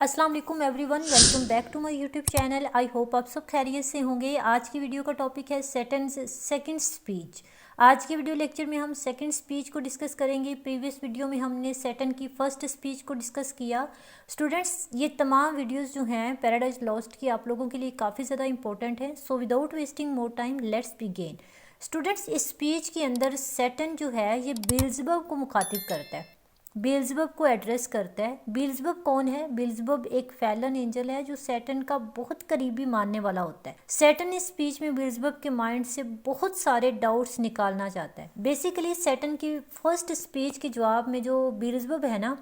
अस्सलाम वालेकुम everyone, welcome back to my YouTube channel. I hope आप सब खैरियत से होंगे। आज की वीडियो का टॉपिक है सेकंड स्पीच। आज के वीडियो लेक्चर में हम सेकंड स्पीच को डिस्कस करेंगे। प्रीवियस वीडियो में हमने सेटन की फर्स्ट स्पीच को डिस्कस किया। स्टूडेंट्स, ये तमाम वीडियोस जो हैं पैराडाइज लॉस्ट की आप लोगों के लिए काफ़ी ज़्यादा इंपॉर्टेंट है। So without wasting more time let's begin. Students, इस स्पीच के अंदर सेटन जो है ये बेल्ज़ेबब को मुखातिब करता है, बेल्ज़ेबब को एड्रेस करता है। बेल्ज़ेबब कौन है? बेल्ज़ेबब एक फैलन एंजल है जो सैटर्न का बहुत करीबी मानने वाला होता है। सैटर्न इस स्पीच में बेल्ज़ेबब के माइंड से बहुत सारे डाउट्स निकालना चाहता है। बेसिकली सैटर्न की फर्स्ट स्पीच के जवाब में जो बेल्ज़ेबब है ना,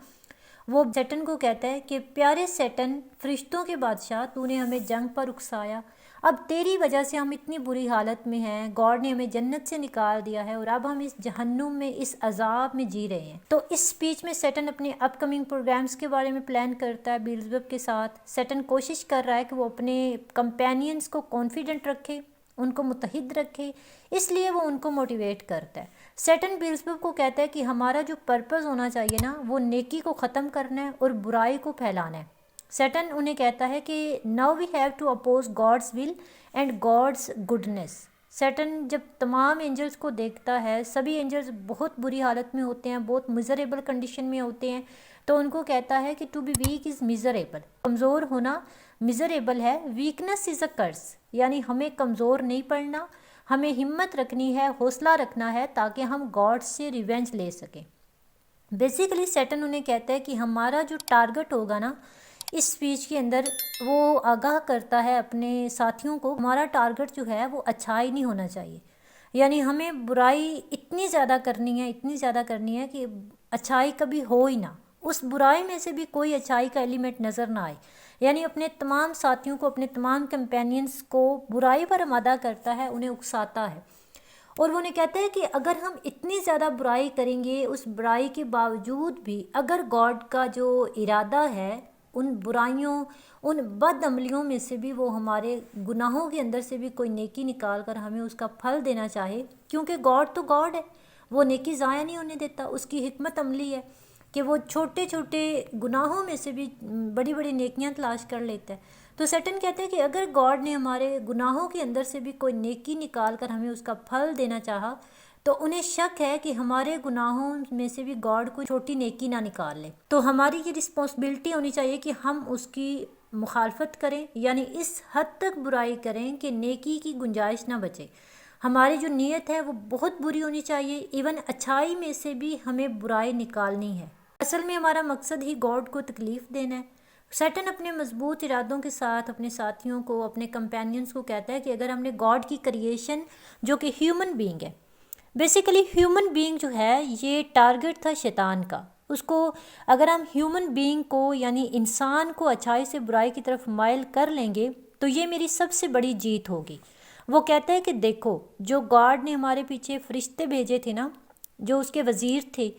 वो सैटर्न को कहता है कि प्यारे सैटर्न, फरिश्तों के बादशाह, तूने हमें जंग पर उकसाया। अब तेरी वजह से हम इतनी बुरी हालत में हैं। गॉड ने हमें जन्नत से निकाल दिया है और अब हम इस जहन्नुम में, इस अजाब में जी रहे हैं। तो इस स्पीच में सैटर्न अपने अपकमिंग प्रोग्राम्स के बारे में प्लान करता है बेल्ज़ेबब के साथ। सैटर्न कोशिश कर रहा है कि वो अपने कंपेनियंस को कॉन्फिडेंट रखे, उनको मुत्तहिद रखे, इसलिए वो उनको मोटिवेट करता है। सैटर्न बेल्ज़ेबब को कहता है कि हमारा जो पर्पस होना चाहिए ना, वो नेकी को ख़त्म करना है और बुराई को फैलाना है। सैटर्न उन्हें कहता है कि now we have to oppose God's will and God's goodness. Satan जब तमाम एंजल्स को देखता है, सभी एंजल्स बहुत बुरी हालत में होते हैं, बहुत मिजरेबल कंडीशन में होते हैं, तो उनको कहता है कि to be weak is miserable, कमज़ोर होना मिजरेबल है। वीकनेस इज़ अ कर्स, यानी हमें कमज़ोर नहीं पड़ना, हमें हिम्मत रखनी है, हौसला रखना है, ताकि हम गॉड से रिवेंज ले सकें। बेसिकली सैटर्न उन्हें कहता है कि हमारा जो टारगेट होगा ना, इस स्पीच के अंदर वो आगाह करता है अपने साथियों को, हमारा टारगेट जो है वो अच्छाई नहीं होना चाहिए, यानी हमें बुराई इतनी ज़्यादा करनी है, इतनी ज़्यादा करनी है कि अच्छाई कभी हो ही ना, उस बुराई में से भी कोई अच्छाई का एलिमेंट नज़र ना आए। यानी अपने तमाम साथियों को, अपने तमाम कंपेनियंस को बुराई पर आमादा करता है, उन्हें उकसाता है। और वो उन्हें कहते हैं कि अगर हम इतनी ज़्यादा बुराई करेंगे, उस बुराई के बावजूद भी अगर गॉड का जो इरादा है, उन बुराइयों, उन बद अमलियों में से भी वो हमारे गुनाहों के अंदर से भी कोई नेकी निकाल कर हमें उसका फल देना चाहे, क्योंकि गॉड तो गॉड है, वो नेकी ज़ाया नहीं होने देता। उसकी हिकमत अमली है कि वो छोटे छोटे गुनाहों में से भी बड़ी बड़ी नेकियां तलाश कर लेता है। तो सैटर्न कहते हैं कि अगर गॉड ने हमारे गुनाहों के अंदर से भी कोई नेकी निकाल कर हमें उसका फल देना चाहा, तो उन्हें शक है कि हमारे गुनाहों में से भी गॉड कोई छोटी नेकी ना निकाल ले। तो हमारी ये रिस्पॉन्सिबिलिटी होनी चाहिए कि हम उसकी मुखालफत करें, यानी इस हद तक बुराई करें कि नेकी की गुंजाइश ना बचे। हमारी जो नीयत है वो बहुत बुरी होनी चाहिए, इवन अच्छाई में से भी हमें बुराई निकालनी है। असल में हमारा मकसद ही गॉड को तकलीफ़ देना है। सैटर्न अपने मजबूत इरादों के साथ अपने साथियों को, अपने कंपेनियंस को कहता है कि अगर हमने गॉड की क्रिएशन, जो कि ह्यूमन बीइंग है, बेसिकली ह्यूमन बीइंग जो है ये टारगेट था शैतान का, उसको अगर हम ह्यूमन बीइंग को, यानी इंसान को अच्छाई से बुराई की तरफ माइल कर लेंगे, तो ये मेरी सबसे बड़ी जीत होगी। वो कहता है कि देखो, जो गॉड ने हमारे पीछे फरिश्ते भेजे थे ना, जो उसके वज़ीर थे,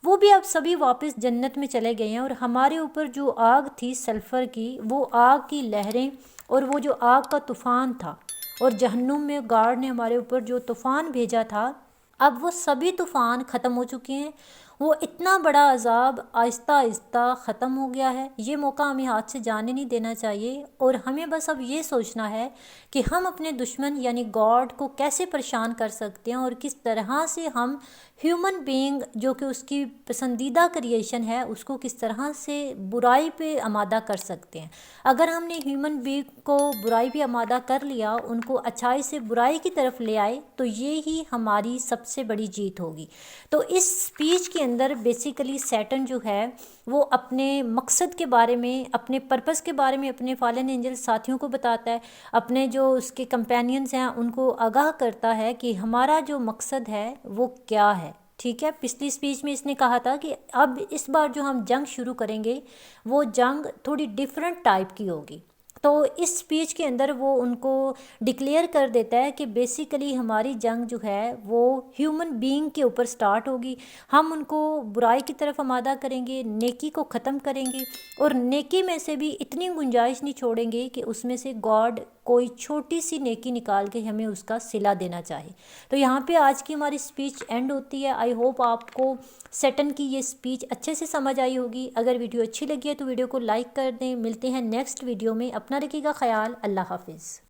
वो भी अब सभी वापस जन्नत में चले गए हैं, और हमारे ऊपर जो आग थी सल्फ़र की, वो आग की लहरें और वो जो आग का तूफ़ान था, और जहन्नुम में गॉड ने हमारे ऊपर जो तूफ़ान भेजा था, अब वो सभी तूफ़ान ख़त्म हो चुके हैं। वो इतना बड़ा अजाब आहिस्ता आहिस्ता ख़त्म हो गया है। ये मौका हमें हाथ से जाने नहीं देना चाहिए, और हमें बस अब ये सोचना है कि हम अपने दुश्मन यानी गॉड को कैसे परेशान कर सकते हैं, और किस तरह से हम ह्यूमन बीइंग, जो कि उसकी पसंदीदा क्रिएशन है, उसको किस तरह से बुराई पे आमादा कर सकते हैं। अगर हमने ह्यूमन बीइंग को बुराई पे आमादा कर लिया, उनको अच्छाई से बुराई की तरफ ले आए, तो ये ही हमारी सबसे बड़ी जीत होगी। तो इस स्पीच के अंदर बेसिकली सैटर्न जो है वो अपने मकसद के बारे में, अपने पर्पस के बारे में अपने फॉलन एंजल साथियों को बताता है, अपने जो उसके कंपेनियंस हैं उनको आगाह करता है कि हमारा जो मकसद है वो क्या है। ठीक है, पिछली स्पीच में इसने कहा था कि अब इस बार जो हम जंग शुरू करेंगे, वो जंग थोड़ी डिफरेंट टाइप की होगी। तो इस स्पीच के अंदर वो उनको डिक्लेयर कर देता है कि बेसिकली हमारी जंग जो है वो ह्यूमन बीइंग के ऊपर स्टार्ट होगी। हम उनको बुराई की तरफ आमादा करेंगे, नेकी को ख़त्म करेंगे, और नेकी में से भी इतनी गुंजाइश नहीं छोड़ेंगे कि उसमें से गॉड کوئی چھوٹی سی نیکی نکال کے ہمیں اس کا صلہ دینا چاہے۔ تو یہاں پہ آج کی ہماری اسپیچ اینڈ ہوتی ہے۔ آئی ہوپ آپ کو سیٹن کی یہ اسپیچ اچھے سے سمجھ آئی ہوگی۔ اگر ویڈیو اچھی لگی ہے تو ویڈیو کو لائک کر دیں۔ ملتے ہیں نیکسٹ ویڈیو میں، اپنا رکھیے گا خیال، اللہ حافظ۔